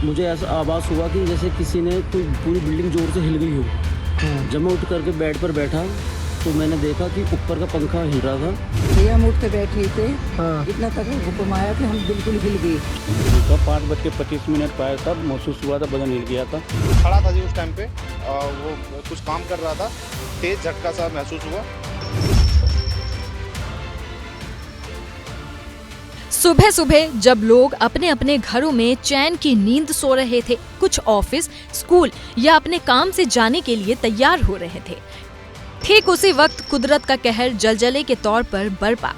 मुझे ऐसा आवाज़ हुआ कि जैसे किसी ने कोई पूरी बिल्डिंग जोर से हिल गई हो। जब मैं उठ करके बेड पर बैठा तो मैंने देखा कि ऊपर का पंखा हिल रहा था। भैया हम उठ के बैठे थे, इतना तक हुक्म आया कि हम बिल्कुल हिल गए। 5:25 पाया तब महसूस हुआ था बदन हिल गया था। खड़ा था जी उस टाइम पे, वो कुछ काम कर रहा था, तेज झटका सा महसूस हुआ। सुबह सुबह जब लोग अपने अपने घरों में चैन की नींद सो रहे थे, कुछ ऑफिस, स्कूल या अपने काम से जाने के लिए तैयार हो रहे थे, ठीक उसी वक्त कुदरत का कहर जलजले के तौर पर बरपा।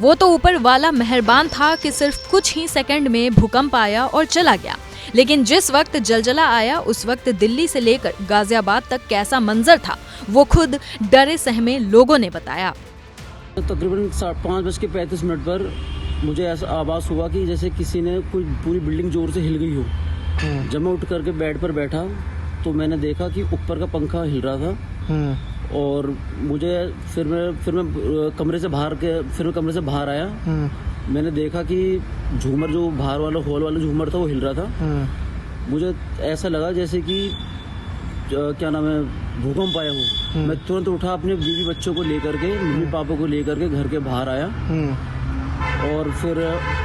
वो तो ऊपर वाला मेहरबान था कि सिर्फ कुछ ही सेकंड में भूकंप आया और चला गया। लेकिन जिस वक्त जलजला आया उस वक्त दिल्ली से लेकर गाजियाबाद तक कैसा मंजर था, वो खुद डरे सहमे लोगों ने बताया। तकरीबन 5:35 पर मुझे ऐसा आवाज़ हुआ कि जैसे किसी ने कोई पूरी बिल्डिंग जोर से हिल गई हो। जब मैं उठ करके बेड पर बैठा तो मैंने देखा कि ऊपर का पंखा हिल रहा था। और मुझे फिर मैं कमरे से बाहर आया। मैंने देखा कि झूमर जो बाहर वाला हॉल वाला झूमर था वो हिल रहा था। मुझे ऐसा लगा जैसे कि क्या नाम है, भूकंप आया हो। मैं तुरंत उठा, अपने बीवी बच्चों को लेकर के, मम्मी पापा को लेकर के घर के बाहर आया। और फिर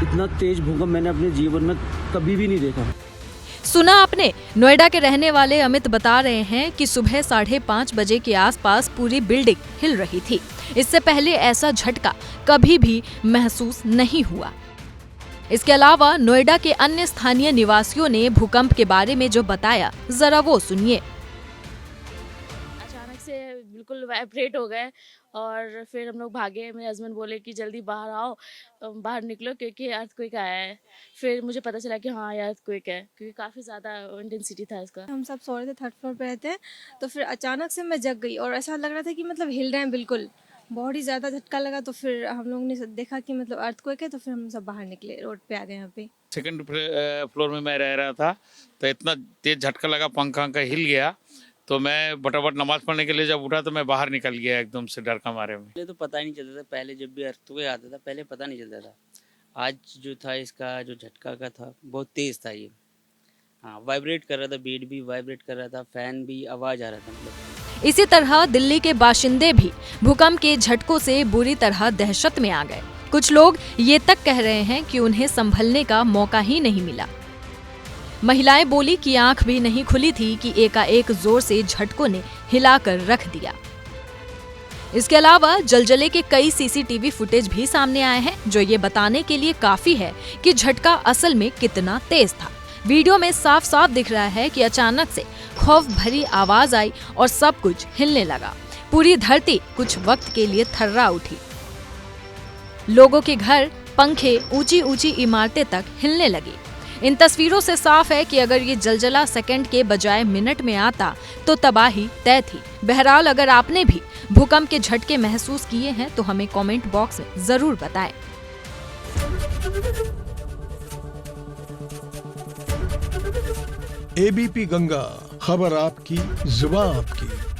इतना तेज भूकंप मैंने अपने जीवन में कभी भी नहीं देखा। सुना आपने, नोएडा के रहने वाले अमित बता रहे हैं कि सुबह 5:30 बजे के आसपास पूरी बिल्डिंग हिल रही थी। इससे पहले ऐसा झटका कभी भी महसूस नहीं हुआ। इसके अलावा नोएडा के अन्य स्थानीय निवासियों ने भूकंप के बारे में जो बताया, जरा वो सुनिए। अचानक से बिल्कुल वाइब्रेट हो गए और फिर हम लोग भागे। मेरे हस्बैंड बोले कि जल्दी बाहर आओ, बाहर निकलो क्योंकि अर्थक्वेक आया है। फिर मुझे पता चला कि हाँ ये अर्थक्वेक है, क्योंकि काफ़ी ज़्यादा इंटेंसिटी था इसका। हम सब सो रहे थे, 3rd फ्लोर पे रहते हैं, तो फिर अचानक से मैं जग गई और ऐसा लग रहा था कि मतलब हिल रहे हैं बिल्कुल। बहुत ही ज़्यादा झटका लगा, तो फिर हम लोगों ने देखा कि मतलब अर्थक्वेक है, तो फिर हम सब बाहर निकले, रोड पे आ गए यहाँ पे। 2nd फ्लोर में मैं रह रहा था, तो इतना तेज झटका लगा, पंखा का हिल गया। तो मैं फटाफट नमाज पढ़ने के लिए जब उठा तो मैं बाहर निकल गया एकदम से डर का मारे में। पहले तो पता ही नहीं चलता था, पहले जब भी अर्थक्वेक आता था पहले पता नहीं चलता था। आज जो था इसका जो झटका का था बहुत तेज था ये। हाँ, वाइब्रेट कर रहा था, बेड भी वाइब्रेट कर रहा था, फैन भी आवाज आ रहा था मतलब। इसी तरह दिल्ली के बाशिंदे भी भूकंप के झटकों से बुरी तरह दहशत में आ गए। कुछ लोग ये तक कह रहे हैं कि उन्हें संभलने का मौका ही नहीं मिला। महिलाएं बोली कि आंख भी नहीं खुली थी कि एकाएक जोर से झटकों ने हिलाकर रख दिया। इसके अलावा जलजले के कई सीसीटीवी फुटेज भी सामने आए हैं, जो ये बताने के लिए काफी है कि झटका असल में कितना तेज था। वीडियो में साफ साफ दिख रहा है कि अचानक से खौफ भरी आवाज आई और सब कुछ हिलने लगा। पूरी धरती कुछ वक्त के लिए थर्रा उठी। लोगों के घर, पंखे, ऊंची ऊंची इमारतें तक हिलने लगी। इन तस्वीरों से साफ है कि अगर ये जलजला सेकंड के बजाय मिनट में आता तो तबाही तय थी। बहरहाल, अगर आपने भी भूकंप के झटके महसूस किए हैं तो हमें कमेंट बॉक्स में जरूर बताएं। ABP गंगा, खबर आपकी, जुबान आपकी।